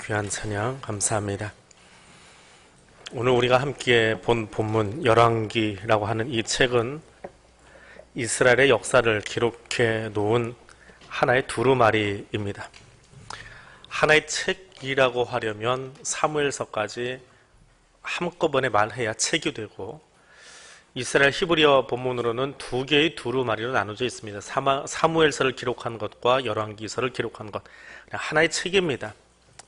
귀한 찬양 감사합니다. 오늘 우리가 함께 본 본문 열왕기라고 하는 이 책은 이스라엘의 역사를 기록해 놓은 하나의 두루마리입니다. 하나의 책이라고 하려면 사무엘서까지 한꺼번에 말해야 책이 되고, 이스라엘 히브리어 본문으로는 두 개의 두루마리로 나눠져 있습니다. 사무엘서를 기록한 것과 열왕기서를 기록한 것, 하나의 책입니다.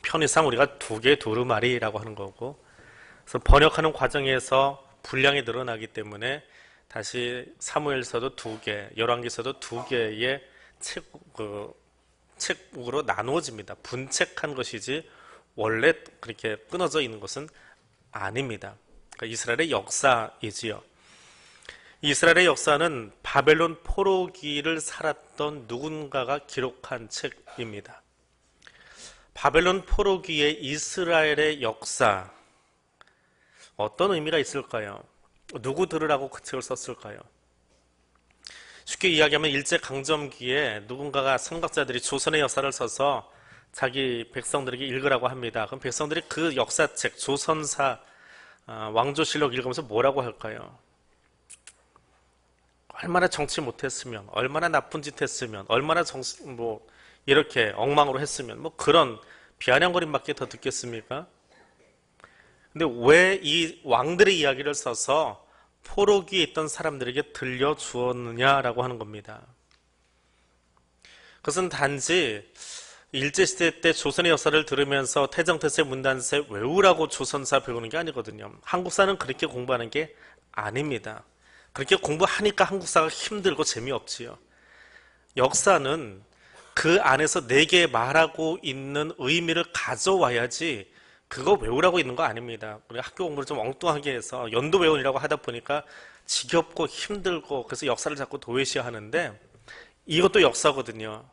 편의상 우리가 두 개의 두루마리라고 하는 거고, 그래서 번역하는 과정에서 분량이 늘어나기 때문에 다시 사무엘서도 두 개, 열왕기서도 두 개의 책으로 나누어집니다. 분책한 것이지 원래 그렇게 끊어져 있는 것은 아닙니다. 그러니까 이스라엘의 역사이지요. 이스라엘의 역사는 바벨론 포로기를 살았던 누군가가 기록한 책입니다. 바벨론 포로기의 이스라엘의 역사, 어떤 의미가 있을까요? 누구 들으라고 그 책을 썼을까요? 쉽게 이야기하면 일제강점기에 누군가가 선각자들이 조선의 역사를 써서 자기 백성들에게 읽으라고 합니다. 그럼 백성들이 그 역사책, 조선사, 왕조실록 읽으면서 뭐라고 할까요? 얼마나 정치 못했으면, 얼마나 나쁜 짓 했으면, 얼마나 이렇게 엉망으로 했으면, 그런 비아냥거림밖에 더 듣겠습니까? 근데 왜 이 왕들의 이야기를 써서 포로기에 있던 사람들에게 들려주었느냐라고 하는 겁니다. 그것은 단지 일제시대 때 조선의 역사를 들으면서 태정태세 문단세 외우라고 조선사 배우는 게 아니거든요. 한국사는 그렇게 공부하는 게 아닙니다. 그렇게 공부하니까 한국사가 힘들고 재미없지요. 역사는 그 안에서 내게 말하고 있는 의미를 가져와야지 그거 외우라고 있는 거 아닙니다. 우리가 학교 공부를 좀 엉뚱하게 해서 연도 외우려고 하다 보니까 지겹고 힘들고, 그래서 역사를 자꾸 도외시하는데, 이것도 역사거든요.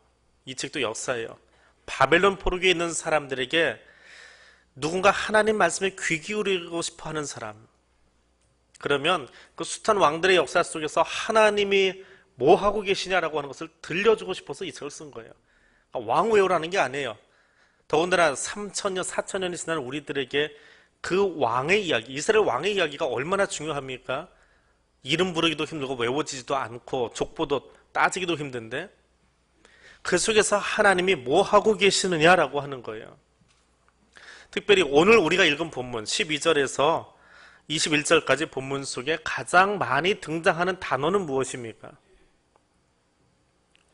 이 책도 역사예요. 바벨론 포로기에 있는 사람들에게 누군가 하나님 말씀에 귀 기울이고 싶어 하는 사람, 그러면 그 숱한 왕들의 역사 속에서 하나님이 뭐 하고 계시냐라고 하는 것을 들려주고 싶어서 이 책을 쓴 거예요. 그러니까 왕 외우라는 게 아니에요. 더군다나 3,000년, 4,000년이 지난 우리들에게 그 왕의 이야기, 이스라엘 왕의 이야기가 얼마나 중요합니까? 이름 부르기도 힘들고 외워지지도 않고 족보도 따지기도 힘든데, 그 속에서 하나님이 뭐 하고 계시느냐라고 하는 거예요. 특별히 오늘 우리가 읽은 본문 12절에서 21절까지 본문 속에 가장 많이 등장하는 단어는 무엇입니까?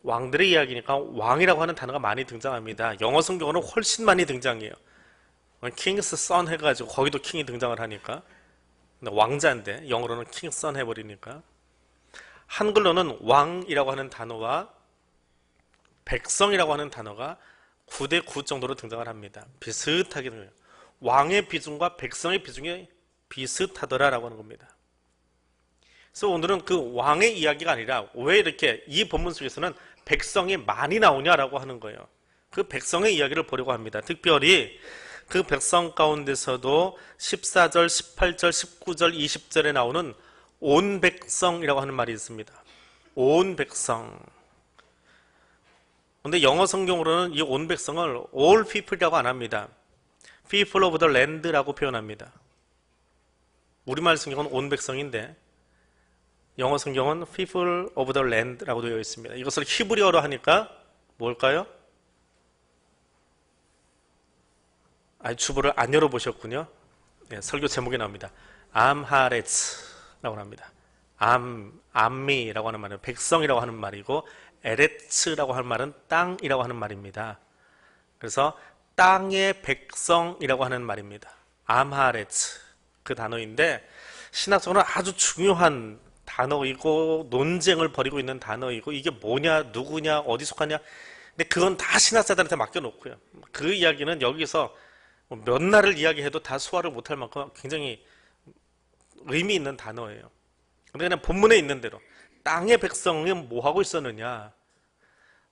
왕들의 이야기니까 왕이라고 하는 단어가 많이 등장합니다. 영어 성경어는 훨씬 많이 등장해요. 킹스 선 해가지고 거기도 킹이 등장을 하니까, 왕자인데 영어로는 킹 선 해버리니까. 한글로는 왕이라고 하는 단어와 백성이라고 하는 단어가 9대 9 정도로 등장을 합니다. 비슷하게 등장해요. 왕의 비중과 백성의 비중이 비슷하더라라고 하는 겁니다. 그래서 오늘은 그 왕의 이야기가 아니라 왜 이렇게 이 본문 속에서는 백성이 많이 나오냐라고 하는 거예요. 그 백성의 이야기를 보려고 합니다. 특별히 그 백성 가운데서도 14절, 18절, 19절, 20절에 나오는 온 백성이라고 하는 말이 있습니다. 온 백성. 근데 영어 성경으로는 이 온 백성을 all people이라고 안 합니다. people of the land라고 표현합니다. 우리말 성경은 온 백성인데 영어 성경은 people of the land라고 되어 있습니다. 이것을 히브리어로 하니까 뭘까요? 주보를 안 열어보셨군요. 네, 설교 제목에 나옵니다. 암하레츠라고 합니다. 암미라고 하는 말은 백성이라고 하는 말이고, 에레츠라고 하는 말은 땅이라고 하는 말입니다. 그래서 땅의 백성이라고 하는 말입니다. 암하레츠, 그 단어인데 신학적으로 아주 중요한 단어이고 논쟁을 벌이고 있는 단어이고, 이게 뭐냐, 누구냐, 어디 속하냐, 근데 그건 다 신학자들한테 맡겨놓고요. 그 이야기는 여기서 몇 날을 이야기해도 다 소화를 못할 만큼 굉장히 의미 있는 단어예요. 근데 그냥 본문에 있는 대로 땅의 백성은 뭐 하고 있었느냐,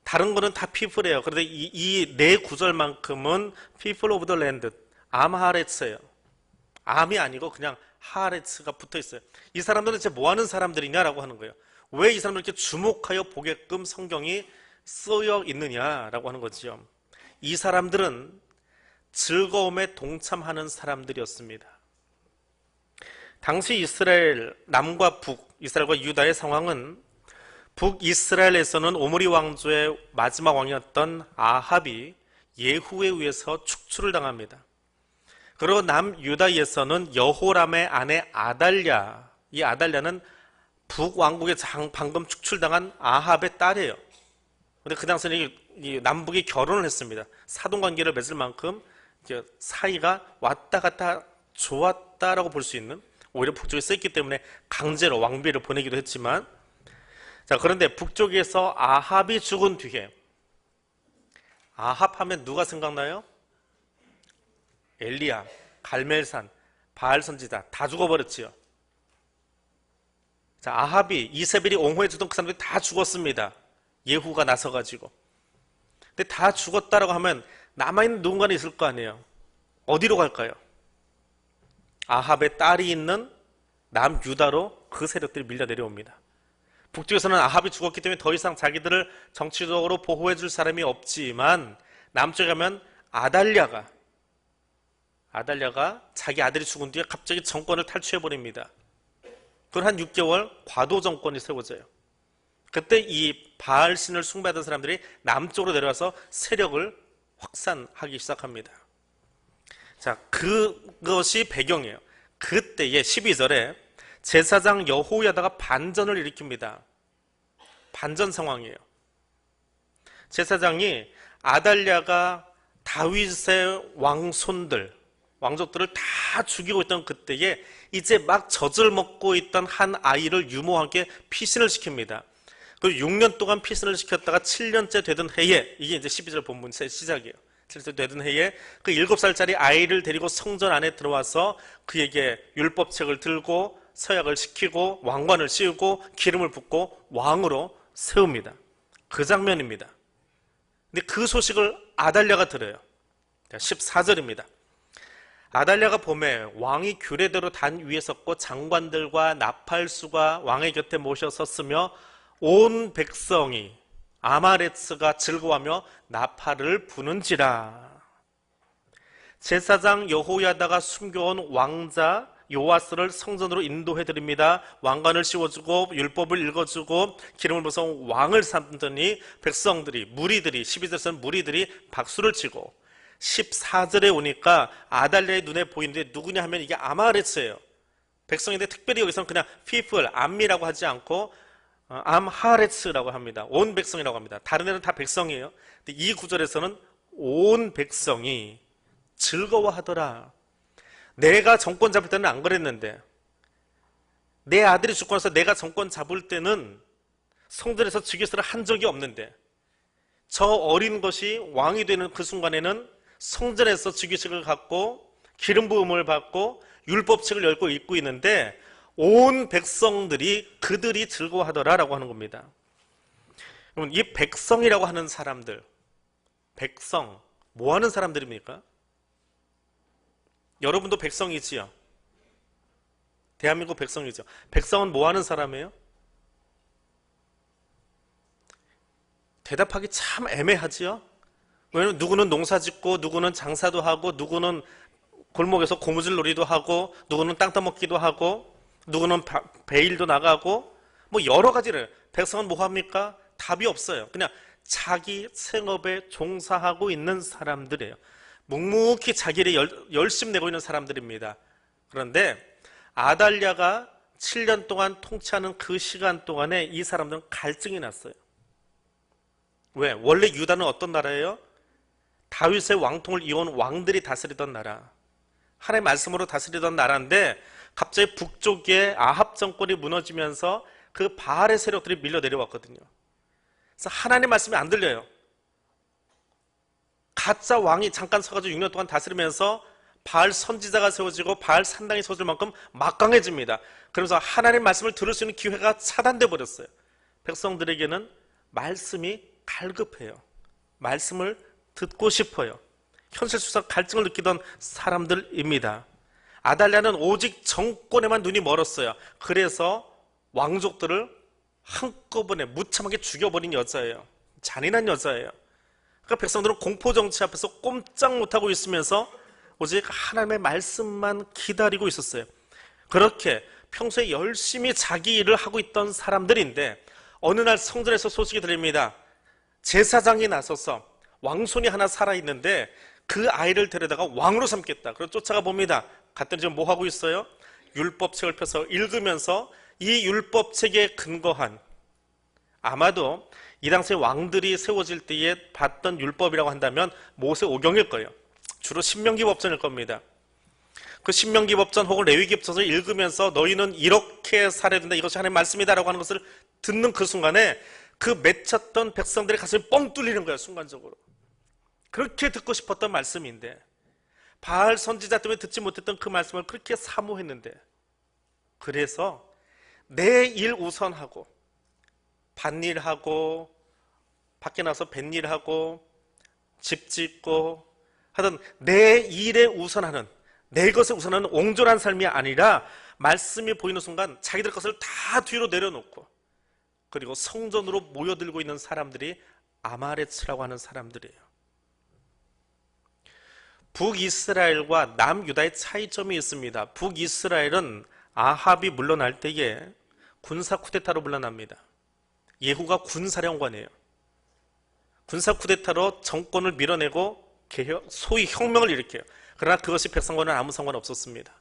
다른 거는 다 people이에요. 그런데 이 네 구절만큼은 people of the land, 암하레츠예요. 암이 아니고 그냥 하레츠가 붙어 있어요. 이 사람들은 대체 뭐 하는 사람들이냐라고 하는 거예요. 왜 이 사람들 이렇게 주목하여 보게끔 성경이 쓰여 있느냐라고 하는 거죠. 이 사람들은 즐거움에 동참하는 사람들이었습니다. 당시 이스라엘 남과 북, 이스라엘과 유다의 상황은 북이스라엘에서는 오므리 왕조의 마지막 왕이었던 아합이 예후에 의해서 축출을 당합니다. 그리고 남유다에서는 여호람의 아내 아달랴, 이 아달랴는 북왕국에 방금 축출당한 아합의 딸이에요. 근데 그 당시에는 이 남북이 결혼을 했습니다. 사돈관계를 맺을 만큼 사이가 왔다 갔다 좋았다라고 볼 수 있는, 오히려 북쪽에 셌기 때문에 강제로 왕비를 보내기도 했지만, 자, 그런데 북쪽에서 아합이 죽은 뒤에, 아합 하면 누가 생각나요? 엘리야, 갈멜산, 바알 선지자 다 죽어버렸지요. 자, 아합이 이세벨이 옹호해 주던 그 사람들이 다 죽었습니다. 예후가 나서가지고. 근데 다 죽었다라고 하면 남아있는 누군가는 있을 거 아니에요. 어디로 갈까요? 아합의 딸이 있는 남유다로 그 세력들이 밀려 내려옵니다. 북쪽에서는 아합이 죽었기 때문에 더 이상 자기들을 정치적으로 보호해 줄 사람이 없지만, 남쪽에 가면 아달랴가 자기 아들이 죽은 뒤에 갑자기 정권을 탈취해 버립니다. 그걸 한 6개월 과도 정권이 세워져요. 그때 이 바알 신을 숭배하던 사람들이 남쪽으로 내려와서 세력을 확산하기 시작합니다. 자, 그것이 배경이에요. 그때의 12절에 제사장 여호야다가 반전을 일으킵니다. 반전 상황이에요. 제사장이 아달랴가 다윗의 왕족들을 다 죽이고 있던 그때에 이제 막 젖을 먹고 있던 한 아이를 유모하게 피신을 시킵니다. 그리고 6년 동안 피신을 시켰다가 7년째 되던 해에, 이게 이제 12절 본문 시작이에요. 7년째 되던 해에 그 7살짜리 아이를 데리고 성전 안에 들어와서 그에게 율법책을 들고 서약을 시키고 왕관을 씌우고 기름을 붓고 왕으로 세웁니다. 그 장면입니다. 근데 그 소식을 아달랴가 들어요. 14절입니다. 아달랴가 봄에 왕이 규례대로 단 위에 섰고 장관들과 나팔수가 왕의 곁에 모셔 섰으며 온 백성이 아마레츠가 즐거워하며 나팔을 부는지라. 제사장 여호야다가 숨겨온 왕자 요아스를 성전으로 인도해드립니다. 왕관을 씌워주고 율법을 읽어주고 기름을 부어서 왕을 삼더니 백성들이, 무리들이, 12절에서는 무리들이 박수를 치고, 14절에 오니까 아달랴의 눈에 보이는데 누구냐 하면 이게 아마레츠예요. 백성인데 특별히 여기서는 그냥 people, 암미라고 하지 않고 암하레츠라고 합니다. 온 백성이라고 합니다. 다른 애는 다 백성이에요. 근데 이 구절에서는 온 백성이 즐거워하더라. 내가 정권 잡을 때는 안 그랬는데, 내 아들이 죽고 나서 내가 정권 잡을 때는 성전에서 즉위식을 한 적이 없는데, 저 어린 것이 왕이 되는 그 순간에는 성전에서 즉위식을 갖고 기름 부음을 받고 율법책을 열고 읽고 있는데 온 백성들이 그들이 즐거워하더라라고 하는 겁니다. 그럼 이 백성이라고 하는 사람들, 백성 뭐 하는 사람들입니까? 여러분도 백성이지요. 대한민국 백성이죠. 백성은 뭐 하는 사람이에요? 대답하기 참 애매하지요. 왜냐면 누구는 농사 짓고 누구는 장사도 하고 누구는 골목에서 고무줄 놀이도 하고 누구는 땅 따먹기도 하고 누구는 베일도 나가고 뭐 여러 가지를. 백성은 뭐 합니까? 답이 없어요. 그냥 자기 생업에 종사하고 있는 사람들이에요. 묵묵히 자기를 열심히 내고 있는 사람들입니다. 그런데 아달랴가 7년 동안 통치하는 그 시간 동안에 이 사람들은 갈증이 났어요. 왜? 원래 유다는 어떤 나라예요? 다윗의 왕통을 이어온 왕들이 다스리던 나라, 하나님의 말씀으로 다스리던 나라인데 갑자기 북쪽에 아합 정권이 무너지면서 그 바알의 세력들이 밀려 내려왔거든요. 그래서 하나님의 말씀이 안 들려요. 가짜 왕이 잠깐 서가지고 6년 동안 다스리면서 바알 선지자가 세워지고 바알 산당이 세워질 만큼 막강해집니다. 그러면서 하나님의 말씀을 들을 수 있는 기회가 차단돼 버렸어요. 백성들에게는 말씀이 갈급해요. 말씀을 듣고 싶어요. 현실 속에서 갈증을 느끼던 사람들입니다. 아달랴는 오직 정권에만 눈이 멀었어요. 그래서 왕족들을 한꺼번에 무참하게 죽여버린 여자예요. 잔인한 여자예요. 그러니까 백성들은 공포정치 앞에서 꼼짝 못하고 있으면서 오직 하나님의 말씀만 기다리고 있었어요. 그렇게 평소에 열심히 자기 일을 하고 있던 사람들인데 어느 날 성전에서 소식이 들립니다. 제사장이 나서서 왕손이 하나 살아있는데 그 아이를 데려다가 왕으로 삼겠다. 그래서 쫓아가 봅니다. 갔더니 지금 뭐 하고 있어요? 율법책을 펴서 읽으면서 이 율법책에 근거한, 아마도 이 당시에 왕들이 세워질 때에 봤던 율법이라고 한다면 모세오경일 거예요. 주로 신명기 법전일 겁니다. 그 신명기 법전 혹은 레위기 법전을 읽으면서 너희는 이렇게 살아야 된다, 이것이 하나님의 말씀이다라고 하는 것을 듣는 그 순간에 그 맺혔던 백성들의 가슴이 뻥 뚫리는 거예요. 순간적으로. 그렇게 듣고 싶었던 말씀인데, 바알 선지자 때문에 듣지 못했던 그 말씀을 그렇게 사모했는데, 그래서 내 일 우선하고 밭일하고 밖에 나서 뱃일하고 집 짓고 하던 내 일에 우선하는, 내 것에 우선하는 옹졸한 삶이 아니라 말씀이 보이는 순간 자기들 것을 다 뒤로 내려놓고 그리고 성전으로 모여들고 있는 사람들이 아마레츠라고 하는 사람들이에요. 북이스라엘과 남유다의 차이점이 있습니다. 북이스라엘은 아합이 물러날 때에 군사 쿠데타로 물러납니다. 예후가 군사령관이에요. 군사 쿠데타로 정권을 밀어내고 개혁, 소위 혁명을 일으켜요. 그러나 그것이 백성과는 아무 상관없었습니다.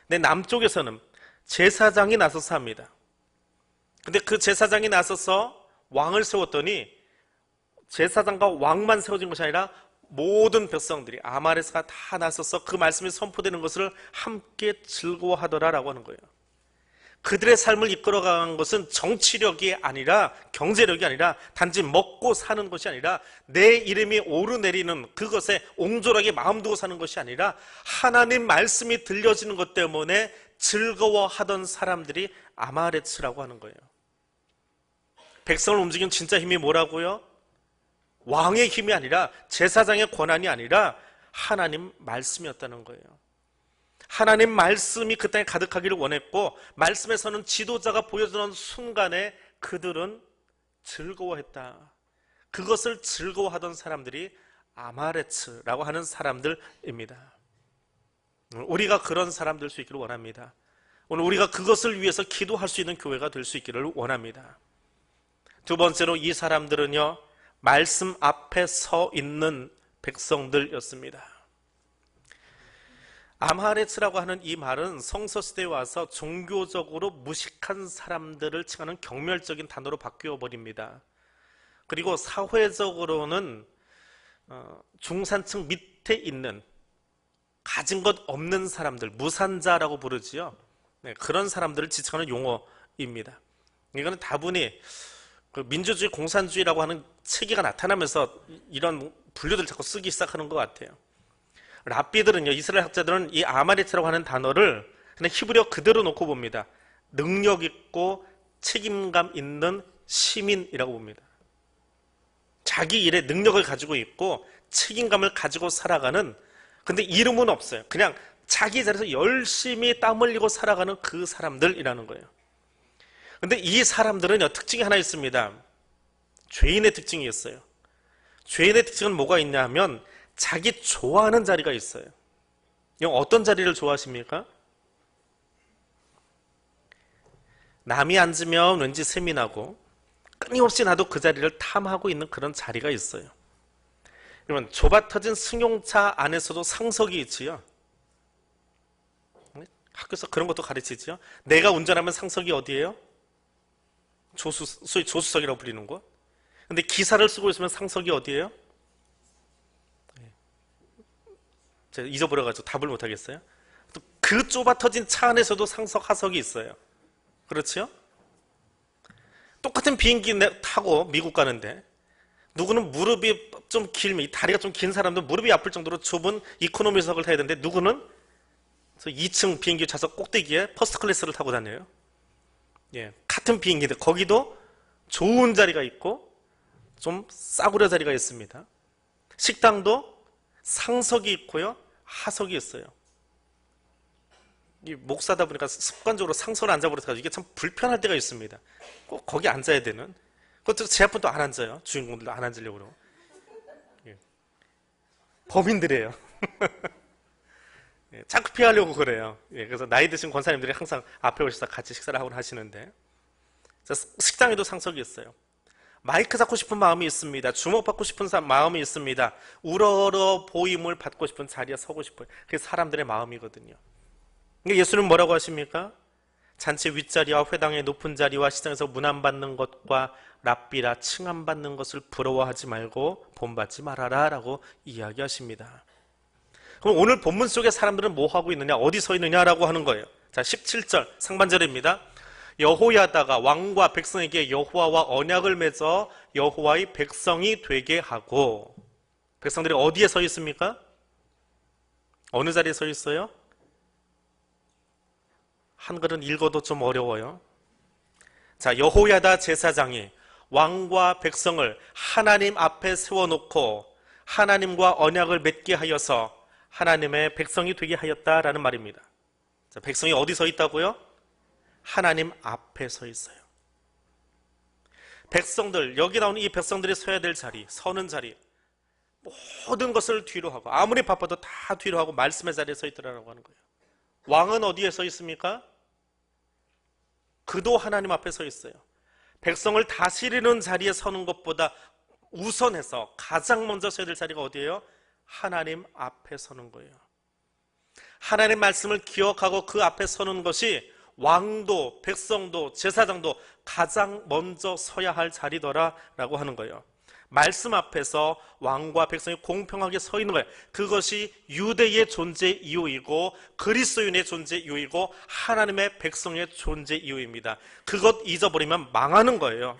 근데 남쪽에서는 제사장이 나서서 합니다. 근데 그 제사장이 나서서 왕을 세웠더니 제사장과 왕만 세워진 것이 아니라 모든 백성들이, 아말에스가 다 나서서 그 말씀이 선포되는 것을 함께 즐거워하더라라고 하는 거예요. 그들의 삶을 이끌어가는 것은 정치력이 아니라, 경제력이 아니라, 단지 먹고 사는 것이 아니라, 내 이름이 오르내리는 그것에 옹졸하게 마음 두고 사는 것이 아니라 하나님 말씀이 들려지는 것 때문에 즐거워하던 사람들이 아마레츠라고 하는 거예요. 백성을 움직이는 진짜 힘이 뭐라고요? 왕의 힘이 아니라, 제사장의 권한이 아니라 하나님 말씀이었다는 거예요. 하나님 말씀이 그 땅에 가득하기를 원했고, 말씀에서는 지도자가 보여주는 순간에 그들은 즐거워했다. 그것을 즐거워하던 사람들이 아마레츠라고 하는 사람들입니다. 우리가 그런 사람 될 수 있기를 원합니다. 오늘 우리가 그것을 위해서 기도할 수 있는 교회가 될 수 있기를 원합니다. 두 번째로 이 사람들은요, 말씀 앞에 서 있는 백성들이었습니다. 암하레츠라고 하는 이 말은 성서시대에 와서 종교적으로 무식한 사람들을 칭하는 경멸적인 단어로 바뀌어 버립니다. 그리고 사회적으로는 중산층 밑에 있는, 가진 것 없는 사람들, 무산자라고 부르지요. 네, 그런 사람들을 지칭하는 용어입니다. 이거는 다분히 그 민주주의, 공산주의라고 하는 체계가 나타나면서 이런 분류들 자꾸 쓰기 시작하는 것 같아요. 랍비들은요, 이스라엘 학자들은 이 아마레츠라고 하는 단어를 그냥 히브리어 그대로 놓고 봅니다. 능력 있고 책임감 있는 시민이라고 봅니다. 자기 일에 능력을 가지고 있고 책임감을 가지고 살아가는, 근데 이름은 없어요. 그냥 자기 자리에서 열심히 땀 흘리고 살아가는 그 사람들이라는 거예요. 근데 이 사람들은요, 특징이 하나 있습니다. 죄인의 특징이 있어요. 죄인의 특징은 뭐가 있냐 하면 자기 좋아하는 자리가 있어요. 어떤 자리를 좋아하십니까? 남이 앉으면 왠지 셈이 나고 끊임없이 나도 그 자리를 탐하고 있는 그런 자리가 있어요. 그러면 좁아터진 승용차 안에서도 상석이 있지요. 학교에서 그런 것도 가르치지요. 내가 운전하면 상석이 어디예요? 소위 조수석이라고 불리는 곳. 근데 기사를 쓰고 있으면 상석이 어디예요? 제가 잊어버려가지고 답을 못하겠어요. 또 그 좁아터진 차 안에서도 상석, 하석이 있어요. 그렇죠? 똑같은 비행기 타고 미국 가는데 누구는 무릎이 좀 길면, 다리가 좀 긴 사람도 무릎이 아플 정도로 좁은 이코노미석을 타야 되는데 누구는 2층 비행기 좌석 꼭대기에 퍼스트 클래스를 타고 다녀요. 예, 같은 비행기인데 거기도 좋은 자리가 있고 좀 싸구려 자리가 있습니다. 식당도 상석이 있고요, 하석이 있어요. 이 목사다 보니까 습관적으로 상석을 앉아버려서 이게 참 불편할 때가 있습니다. 꼭 거기 앉아야 되는. 그것도 제 앞은 또 안 앉아요. 주인공들도 안 앉으려고 그러고. 예. 범인들이에요. 예, 자꾸 피하려고 그래요. 예, 그래서 나이 드신 권사님들이 항상 앞에 오셔서 같이 식사를 하곤 하시는데, 식당에도 상석이 있어요. 마이크 잡고 싶은 마음이 있습니다. 주목받고 싶은 마음이 있습니다. 우러러 보임을 받고 싶은 자리에 서고 싶어요. 그게 사람들의 마음이거든요. 그러니까 예수는 뭐라고 하십니까? 잔치 윗자리와 회당의 높은 자리와 시장에서 문안받는 것과 랍비라 칭함받는 것을 부러워하지 말고 본받지 말아라 라고 이야기하십니다. 그럼 오늘 본문 속에 사람들은 뭐 하고 있느냐, 어디 서 있느냐라고 하는 거예요. 자, 17절 상반절입니다. 여호야다가 왕과 백성에게 여호와와 언약을 맺어 여호와의 백성이 되게 하고, 백성들이 어디에 서 있습니까? 어느 자리에 서 있어요? 한글은 읽어도 좀 어려워요. 자, 여호야다 제사장이 왕과 백성을 하나님 앞에 세워놓고 하나님과 언약을 맺게 하여서 하나님의 백성이 되게 하였다라는 말입니다. 자, 백성이 어디 서 있다고요? 하나님 앞에 서 있어요. 백성들, 여기 나오는 이 백성들이 서야 될 자리, 서는 자리, 모든 것을 뒤로 하고, 아무리 바빠도 다 뒤로 하고 말씀의 자리에 서 있더라라고 하는 거예요. 왕은 어디에 서 있습니까? 그도 하나님 앞에 서 있어요. 백성을 다스리는 자리에 서는 것보다 우선해서 가장 먼저 서야 될 자리가 어디예요? 하나님 앞에 서는 거예요. 하나님 말씀을 기억하고 그 앞에 서는 것이 왕도 백성도 제사장도 가장 먼저 서야 할 자리더라라고 하는 거예요. 말씀 앞에서 왕과 백성이 공평하게 서 있는 거예요. 그것이 유대의 존재 이유이고 그리스도인의 존재 이유이고 하나님의 백성의 존재 이유입니다. 그것 잊어버리면 망하는 거예요.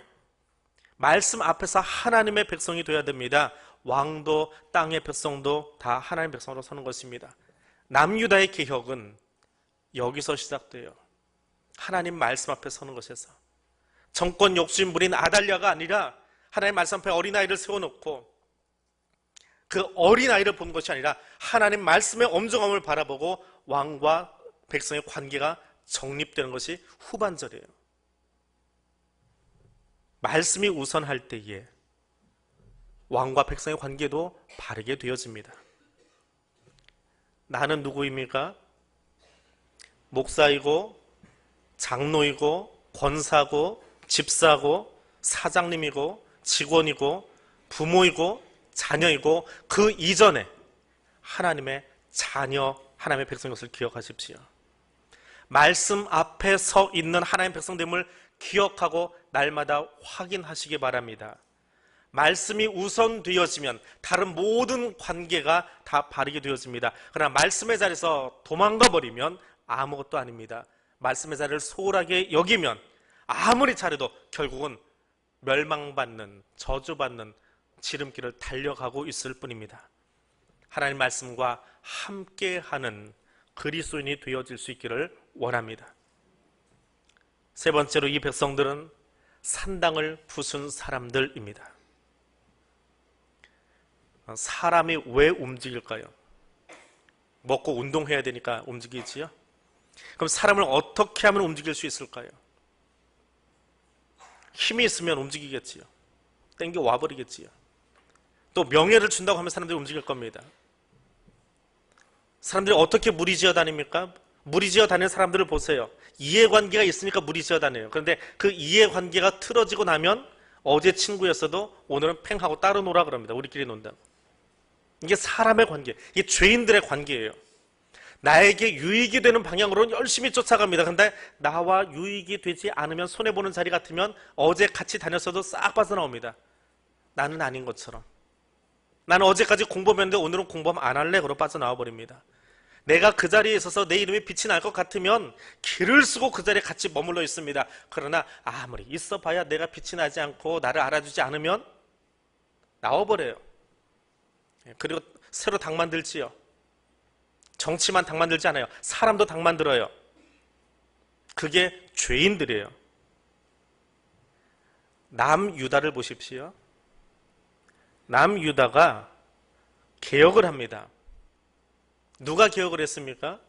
말씀 앞에서 하나님의 백성이 되어야 됩니다. 왕도 땅의 백성도 다 하나님의 백성으로 서는 것입니다. 남유다의 개혁은 여기서 시작돼요. 하나님 말씀 앞에 서는 것에서. 정권 욕심 부린 아달랴가 아니라 하나님 말씀 앞에 어린아이를 세워놓고 그 어린아이를 본 것이 아니라 하나님 말씀의 엄정함을 바라보고 왕과 백성의 관계가 정립되는 것이 후반절이에요. 말씀이 우선할 때에 왕과 백성의 관계도 바르게 되어집니다. 나는 누구입니까? 목사이고 장로이고 권사고 집사고 사장님이고 직원이고 부모이고 자녀이고 그 이전에 하나님의 자녀, 하나님의 백성인 것을 기억하십시오. 말씀 앞에 서 있는 하나님의 백성됨을 기억하고 날마다 확인하시기 바랍니다. 말씀이 우선되어지면 다른 모든 관계가 다 바르게 되어집니다. 그러나 말씀의 자리에서 도망가 버리면 아무것도 아닙니다. 말씀의 자리를 소홀하게 여기면 아무리 잘해도 결국은 멸망받는, 저주받는 지름길을 달려가고 있을 뿐입니다. 하나님 말씀과 함께하는 그리스도인이 되어질 수 있기를 원합니다. 세 번째로 이 백성들은 산당을 부순 사람들입니다. 사람이 왜 움직일까요? 먹고 운동해야 되니까 움직이지요? 그럼 사람을 어떻게 하면 움직일 수 있을까요? 힘이 있으면 움직이겠지요. 땡겨 와버리겠지요. 또 명예를 준다고 하면 사람들이 움직일 겁니다. 사람들이 어떻게 무리지어 다닙니까? 무리지어 다니는 사람들을 보세요. 이해관계가 있으니까 무리지어 다녀요. 그런데 그 이해관계가 틀어지고 나면 어제 친구였어도 오늘은 팽하고 따로 놀아 그럽니다. 우리끼리 논다고. 이게 사람의 관계, 이게 죄인들의 관계예요. 나에게 유익이 되는 방향으로는 열심히 쫓아갑니다. 그런데 나와 유익이 되지 않으면 손해보는 자리 같으면 어제 같이 다녔어도 싹 빠져나옵니다. 나는 아닌 것처럼. 나는 어제까지 공범했는데 오늘은 공범 안 할래? 그러고 빠져나와 버립니다. 내가 그 자리에 있어서 내 이름이 빛이 날 것 같으면 길을 쓰고 그 자리에 같이 머물러 있습니다. 그러나 아무리 있어봐야 내가 빛이 나지 않고 나를 알아주지 않으면 나와버려요. 그리고 새로 당 만들지요. 정치만 당 만들지 않아요. 사람도 당 만들어요. 그게 죄인들이에요. 남유다를 보십시오. 남유다가 개혁을 합니다. 누가 개혁을 했습니까?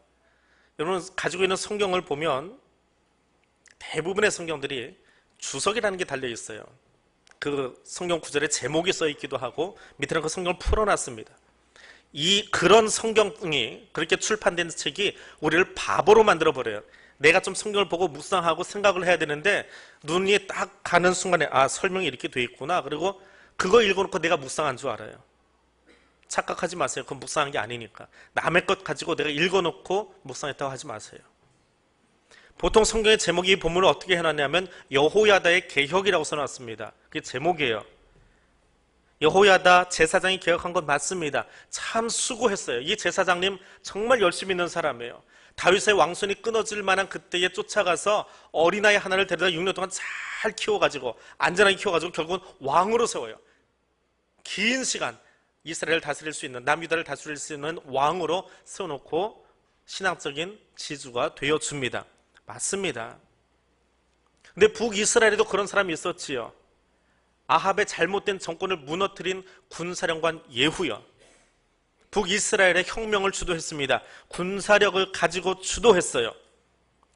여러분 가지고 있는 성경을 보면 대부분의 성경들이 주석이라는 게 달려 있어요. 그 성경 구절에 제목이 써 있기도 하고 밑에는 그 성경을 풀어놨습니다. 그런 성경이 그렇게 출판된 책이 우리를 바보로 만들어버려요. 내가 좀 성경을 보고 묵상하고 생각을 해야 되는데 눈이 딱 가는 순간에 설명이 이렇게 돼 있구나. 그리고 그거 읽어놓고 내가 묵상한 줄 알아요. 착각하지 마세요. 그건 묵상한 게 아니니까. 남의 것 가지고 내가 읽어놓고 묵상했다고 하지 마세요. 보통 성경의 제목이 이 본문을 어떻게 해놨냐면 여호야다의 개혁이라고 써놨습니다. 그게 제목이에요. 여호야다 제사장이 개혁한 건 맞습니다. 참 수고했어요. 이 제사장님 정말 열심히 있는 사람이에요. 다윗의 왕손이 끊어질 만한 그때에 쫓아가서 어린아이 하나를 데려다 6년 동안 잘 키워가지고 안전하게 키워가지고 결국은 왕으로 세워요. 긴 시간 이스라엘을 다스릴 수 있는, 남유다를 다스릴 수 있는 왕으로 세워놓고 신앙적인 지주가 되어줍니다. 맞습니다. 근데 북이스라엘에도 그런 사람이 있었지요. 아합의 잘못된 정권을 무너뜨린 군사령관 예후요. 북이스라엘의 혁명을 주도했습니다. 군사력을 가지고 주도했어요.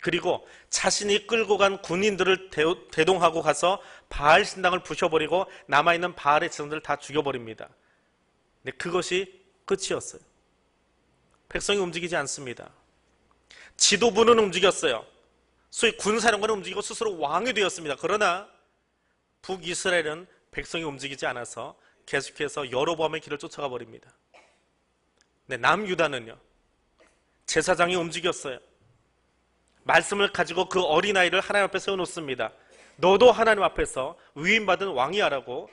그리고 자신이 끌고 간 군인들을 대동하고 가서 바알 신당을 부셔버리고 남아있는 바알의 제사장들을 다 죽여버립니다. 근데 그것이 끝이었어요. 백성이 움직이지 않습니다. 지도부는 움직였어요. 소위 군사령관은 움직이고 스스로 왕이 되었습니다. 그러나 북이스라엘은 백성이 움직이지 않아서 계속해서 여로보암의 길을 쫓아가 버립니다. 네, 남유다는요, 제사장이 움직였어요. 말씀을 가지고 그 어린아이를 하나님 앞에 세워놓습니다. 너도 하나님 앞에서 위임받은 왕이야라고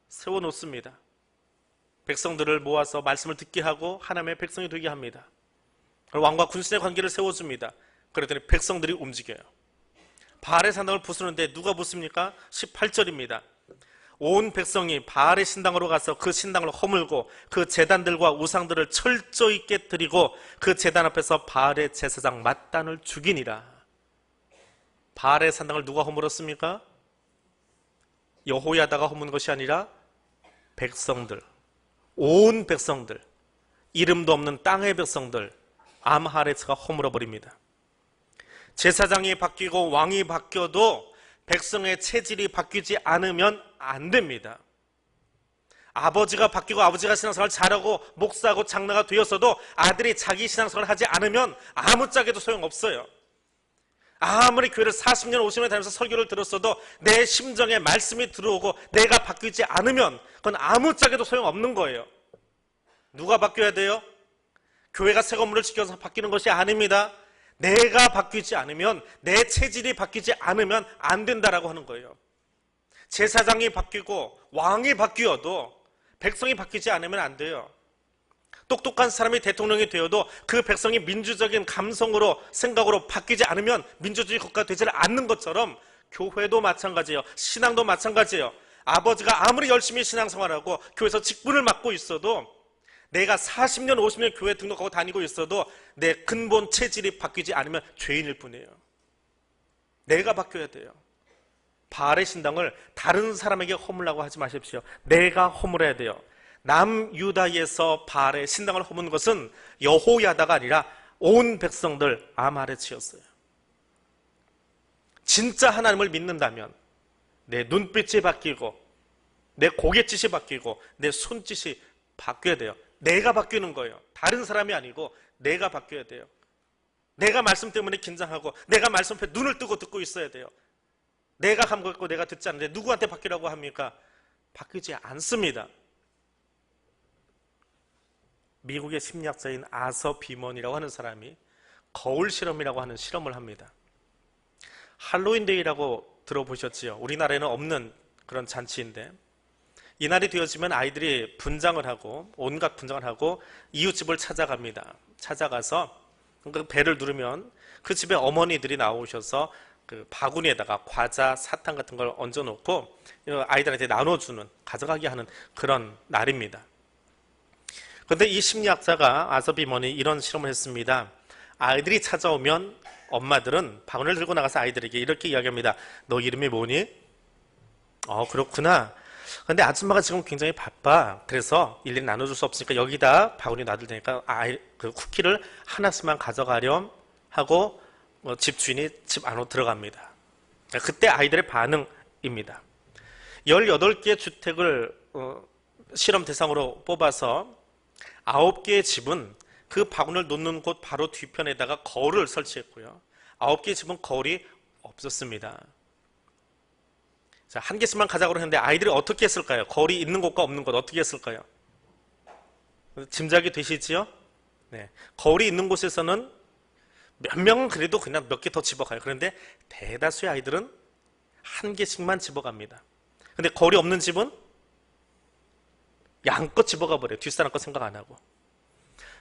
세워놓습니다. 백성들을 모아서 말씀을 듣게 하고 하나님의 백성이 되게 합니다. 왕과 군신의 관계를 세워줍니다. 그랬더니 백성들이 움직여요. 바알의 산당을 부수는데 누가 부숩니까? 18절입니다. 온 백성이 바알의 신당으로 가서 그 신당을 허물고 그 제단들과 우상들을 철저히 깨뜨리고 그 제단 앞에서 바알의 제사장 맏단을 죽이니라. 바알의 산당을 누가 허물었습니까? 여호야다가 허문 것이 아니라 백성들, 온 백성들, 이름도 없는 땅의 백성들, 암하레스가 허물어버립니다. 제사장이 바뀌고 왕이 바뀌어도 백성의 체질이 바뀌지 않으면 안 됩니다. 아버지가 바뀌고 아버지가 신앙생활을 잘하고 목사하고 장로가 되었어도 아들이 자기 신앙생활을 하지 않으면 아무짝에도 소용없어요. 아무리 교회를 40년 50년 다니면서 설교를 들었어도 내 심정에 말씀이 들어오고 내가 바뀌지 않으면 그건 아무짝에도 소용없는 거예요. 누가 바뀌어야 돼요? 교회가 새 건물을 지켜서 바뀌는 것이 아닙니다. 내가 바뀌지 않으면, 내 체질이 바뀌지 않으면 안 된다라고 하는 거예요. 제사장이 바뀌고 왕이 바뀌어도 백성이 바뀌지 않으면 안 돼요. 똑똑한 사람이 대통령이 되어도 그 백성이 민주적인 감성으로, 생각으로 바뀌지 않으면 민주주의 국가가 되지 않는 것처럼 교회도 마찬가지예요. 신앙도 마찬가지예요. 아버지가 아무리 열심히 신앙생활하고 교회에서 직분을 맡고 있어도, 내가 40년 50년 교회 등록하고 다니고 있어도 내 근본 체질이 바뀌지 않으면 죄인일 뿐이에요. 내가 바뀌어야 돼요. 바알의 신당을 다른 사람에게 허물라고 하지 마십시오. 내가 허물어야 돼요. 남유다에서 바알의 신당을 허무는 것은 여호야다가 아니라 온 백성들 암하레스였어요. 진짜 하나님을 믿는다면 내 눈빛이 바뀌고 내 고갯짓이 바뀌고 내 손짓이 바뀌어야 돼요. 내가 바뀌는 거예요. 다른 사람이 아니고 내가 바뀌어야 돼요. 내가 말씀 때문에 긴장하고 내가 말씀 앞에 눈을 뜨고 듣고 있어야 돼요. 내가 감각있고 내가 듣지 않는데 누구한테 바뀌라고 합니까? 바뀌지 않습니다. 미국의 심리학자인 아서 비먼이라고 하는 사람이 거울 실험이라고 하는 실험을 합니다. 할로윈데이라고 들어보셨지요? 우리나라에는 없는 그런 잔치인데, 이날이 되어지면 아이들이 분장을 하고 온갖 분장을 하고 이웃집을 찾아갑니다. 찾아가서 그 배를 누르면 그 집에 어머니들이 나오셔서 그 바구니에다가 과자, 사탕 같은 걸 얹어놓고 아이들한테 나눠주는, 가져가게 하는 그런 날입니다. 그런데 이 심리학자가 아서비먼이 이런 실험을 했습니다. 아이들이 찾아오면 엄마들은 바구니를 들고 나가서 아이들에게 이렇게 이야기합니다. 너 이름이 뭐니? 그렇구나. 근데 아줌마가 지금 굉장히 바빠. 그래서 일일이 나눠줄 수 없으니까 여기다 바구니 놔둘 테니까 그 쿠키를 하나씩만 가져가렴 하고 집주인이 집 안으로 들어갑니다. 그때 아이들의 반응입니다. 18개의 주택을 실험 대상으로 뽑아서 9개의 집은 그 바구니를 놓는 곳 바로 뒤편에다가 거울을 설치했고요. 9개의 집은 거울이 없었습니다. 자, 한 개씩만 가자고 했는데 아이들이 어떻게 했을까요? 거울이 있는 곳과 없는 곳 어떻게 했을까요? 짐작이 되시지요? 네. 거울이 있는 곳에서는 몇 명은 그래도 그냥 몇 개 더 집어가요. 그런데 대다수의 아이들은 한 개씩만 집어갑니다. 근데 거울이 없는 집은 양껏 집어가 버려요. 뒷사람 거 생각 안 하고.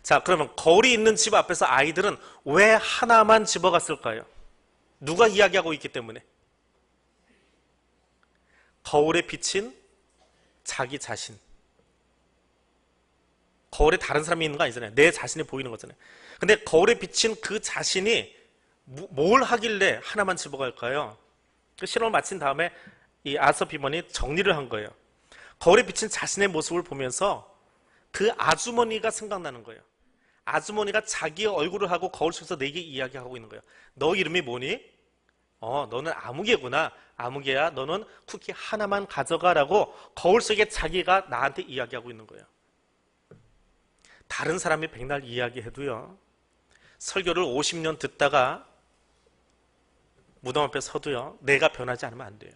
자, 그러면 거울이 있는 집 앞에서 아이들은 왜 하나만 집어갔을까요? 누가 이야기하고 있기 때문에? 거울에 비친 자기 자신. 거울에 다른 사람이 있는 거 아니잖아요. 내 자신이 보이는 거잖아요. 근데 거울에 비친 그 자신이 뭘 하길래 하나만 집어갈까요? 그 실험을 마친 다음에 이 아서 비먼이 정리를 한 거예요. 거울에 비친 자신의 모습을 보면서 그 아주머니가 생각나는 거예요. 아주머니가 자기의 얼굴을 하고 거울 속에서 내게 이야기하고 있는 거예요. 너 이름이 뭐니? 너는 아무개구나. 아무개야. 너는 쿠키 하나만 가져가라고 거울 속에 자기가 나한테 이야기하고 있는 거예요. 다른 사람이 백날 이야기해도요. 설교를 50년 듣다가 무덤 앞에 서도요. 내가 변하지 않으면 안 돼요.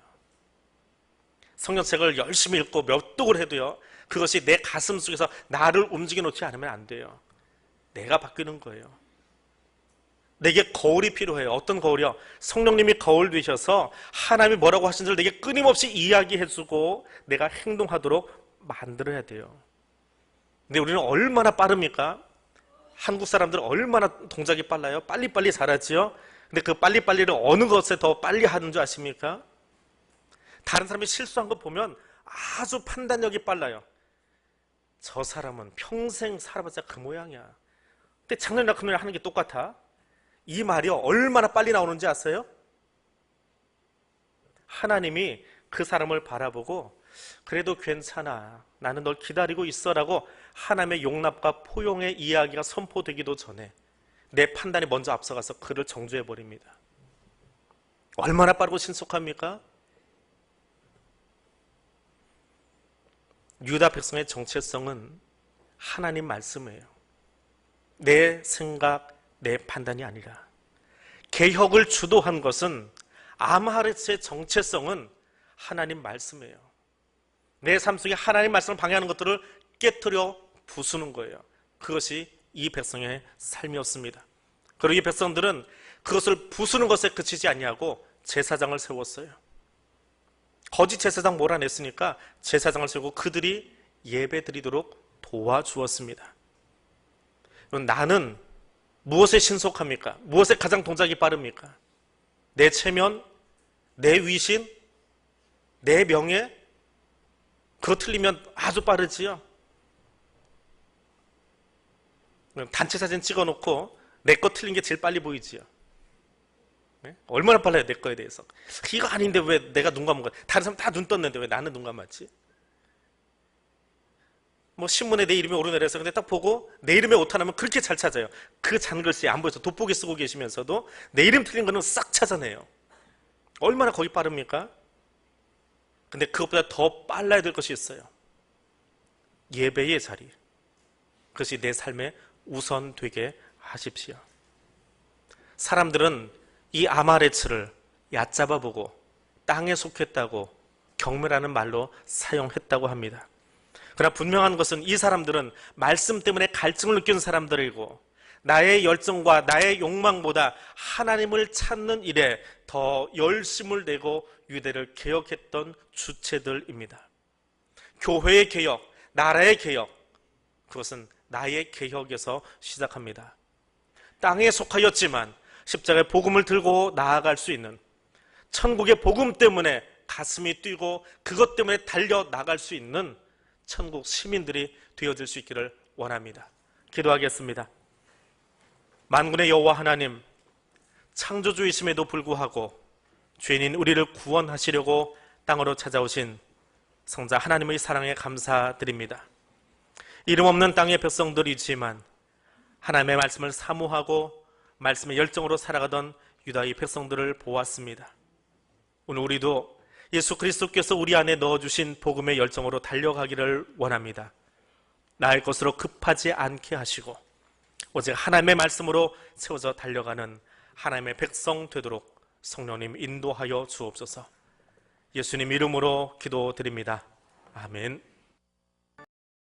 성경책을 열심히 읽고 몇 독을 해도요. 그것이 내 가슴 속에서 나를 움직여 놓지 않으면 안 돼요. 내가 바뀌는 거예요. 내게 거울이 필요해요. 어떤 거울이요? 성령님이 거울 되셔서 하나님이 뭐라고 하신지를 내게 끊임없이 이야기해주고 내가 행동하도록 만들어야 돼요. 근데 우리는 얼마나 빠릅니까? 한국 사람들은 얼마나 동작이 빨라요? 빨리빨리 잘하지요? 근데 그 빨리빨리를 어느 것에 더 빨리 하는 줄 아십니까? 다른 사람이 실수한 거 보면 아주 판단력이 빨라요. 저 사람은 평생 살아봤자 그 모양이야. 근데 작년이나 금년이나 하는 게 똑같아. 이 말이 얼마나 빨리 나오는지 아세요? 하나님이 그 사람을 바라보고 그래도 괜찮아. 나는 널 기다리고 있어라고 하나님의 용납과 포용의 이야기가 선포되기도 전에 내 판단이 먼저 앞서가서 그를 정죄해버립니다. 얼마나 빠르고 신속합니까? 유다 백성의 정체성은 하나님 말씀이에요. 내 생각, 내 판단이 아니라. 개혁을 주도한 것은 아마하렛의 정체성은 하나님 말씀이에요. 내 삶 속에 하나님 말씀을 방해하는 것들을 깨트려 부수는 거예요. 그것이 이 백성의 삶이었습니다. 그리고 이 백성들은 그것을 부수는 것에 그치지 아니하고 제사장을 세웠어요. 거짓 제사장 몰아냈으니까 제사장을 세우고 그들이 예배 드리도록 도와주었습니다. 나는 무엇에 신속합니까? 무엇에 가장 동작이 빠릅니까? 내 체면, 내 위신, 내 명예? 그거 틀리면 아주 빠르지요. 단체 사진 찍어놓고 내 거 틀린 게 제일 빨리 보이지요. 네? 얼마나 빨라요, 내 거에 대해서. 이거 아닌데 왜 내가 눈 감은 거야? 다른 사람 다 눈 떴는데 왜 나는 눈 감았지? 뭐 신문에 내 이름이 오르내려서 근데 딱 보고 내 이름에 오타나면 그렇게 잘 찾아요. 그 잔글씨 안 보여서 돋보기 쓰고 계시면서도 내 이름 틀린 거는 싹 찾아내요. 얼마나 거기 빠릅니까? 근데 그것보다 더 빨라야 될 것이 있어요. 예배의 자리. 그것이 내 삶에 우선되게 하십시오. 사람들은 이 아마레츠를 얕잡아보고 땅에 속했다고 경멸하는 말로 사용했다고 합니다. 그러나 분명한 것은 이 사람들은 말씀 때문에 갈증을 느끼는 사람들이고 나의 열정과 나의 욕망보다 하나님을 찾는 일에 더 열심을 내고 유대를 개혁했던 주체들입니다. 교회의 개혁, 나라의 개혁, 그것은 나의 개혁에서 시작합니다. 땅에 속하였지만 십자가의 복음을 들고 나아갈 수 있는, 천국의 복음 때문에 가슴이 뛰고 그것 때문에 달려나갈 수 있는 천국 시민들이 되어질 수 있기를 원합니다. 기도하겠습니다. 만군의 여호와 하나님, 창조주이심에도 불구하고 죄인인 우리를 구원하시려고 땅으로 찾아오신 성자 하나님의 사랑에 감사드립니다. 이름 없는 땅의 백성들이지만 하나님의 말씀을 사모하고 말씀의 열정으로 살아가던 유다의 백성들을 보았습니다. 오늘 우리도 예수 그리스도께서 우리 안에 넣어주신 복음의 열정으로 달려가기를 원합니다. 나의 것으로 급하지 않게 하시고 오직 하나님의 말씀으로 세워져 달려가는 하나님의 백성 되도록 성령님 인도하여 주옵소서. 예수님 이름으로 기도드립니다. 아멘.